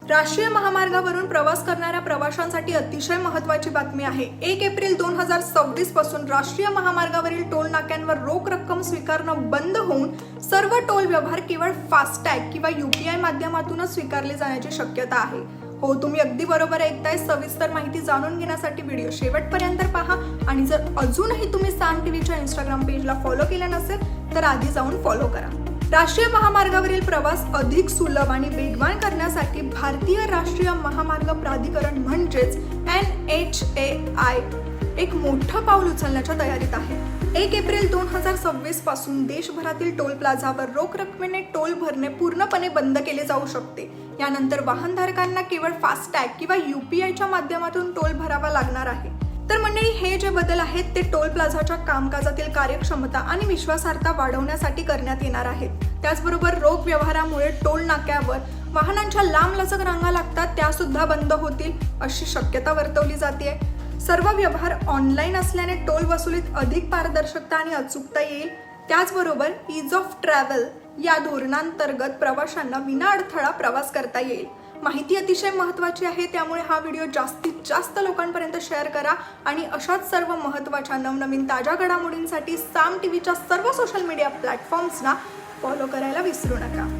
राष्ट्रीय महामार्गावरून प्रवास करणाऱ्या प्रवाशांसाठी अतिशय महत्त्वाची बातमी आहे। 1 एप्रिल 2026 पासून राष्ट्रीय महामार्गावरील टोल नाक्यांवर रोख रक्कम स्वीकारणं बंद होऊन सर्व टोल व्यवहार केवळ फास्टॅग किंवा UPI माध्यमातूनच स्वीकारले जाण्याची शक्यता आहे। हो, तुम्ही अगदी बरोबर ऐकताय। सविस्तर माहिती जाणून घेण्यासाठी व्हिडिओ शेवटपर्यंत पहा आणि जर अजूनही तुम्ही साम टीव्हीच्या इंस्टाग्राम पेजला फॉलो केलं नसेल तर आधी जाऊन फॉलो करा। राष्ट्रीय महामार्गावरील प्रवास अधिक सुलभ आणि वेगवान करण्यासाठी भारतीय राष्ट्रीय महामार्ग प्राधिकरण म्हणजेच NHAI एक मोठं पाऊल उचलण्याच्या तयारीत आहे। 1 एप्रिल 2026 पासून देशभरातील टोल प्लाझावर रोख रकमेने टोल भरणे पूर्णपणे बंद केले जाऊ शकते। यानंतर वाहनधारकांना केवळ फास्टॅग किंवा UPIच्या माध्यमातून टोल भरावा लागणार आहे। तर मंडळी, हे जे बदल आहेत ते टोल प्लाझाच्या कामकाजातील कार्यक्षमता आणि विश्वासार्हता वाढवण्यासाठी करण्यात येणार आहेत। त्याचबरोबर रोख व्यवहारामुळे टोल नाक्यावर वाहनांच्या लांबलचक रांगा लागतात त्या सुद्धा बंद होतील अशी शक्यता वर्तवली जाते। सर्व व्यवहार ऑनलाईन असल्याने टोल वसुलीत अधिक पारदर्शकता आणि अचूकता येईल। त्याचबरोबर ईज ऑफ ट्रॅव्हल या धोरणांतर्गत प्रवाशांना विनाअडथळा प्रवास करता येईल। माहिती अतिशय महत्त्वाची आहे, त्यामुळे हा व्हिडिओ जास्तीत जास्त लोकांपर्यंत शेअर करा आणि अशाच सर्व महत्त्वाच्या नवनवीन ताज्या घडामोडींसाठी साम टीव्हीच्या सर्व सोशल मीडिया प्लॅटफॉर्म्सना फॉलो करायला विसरू नका।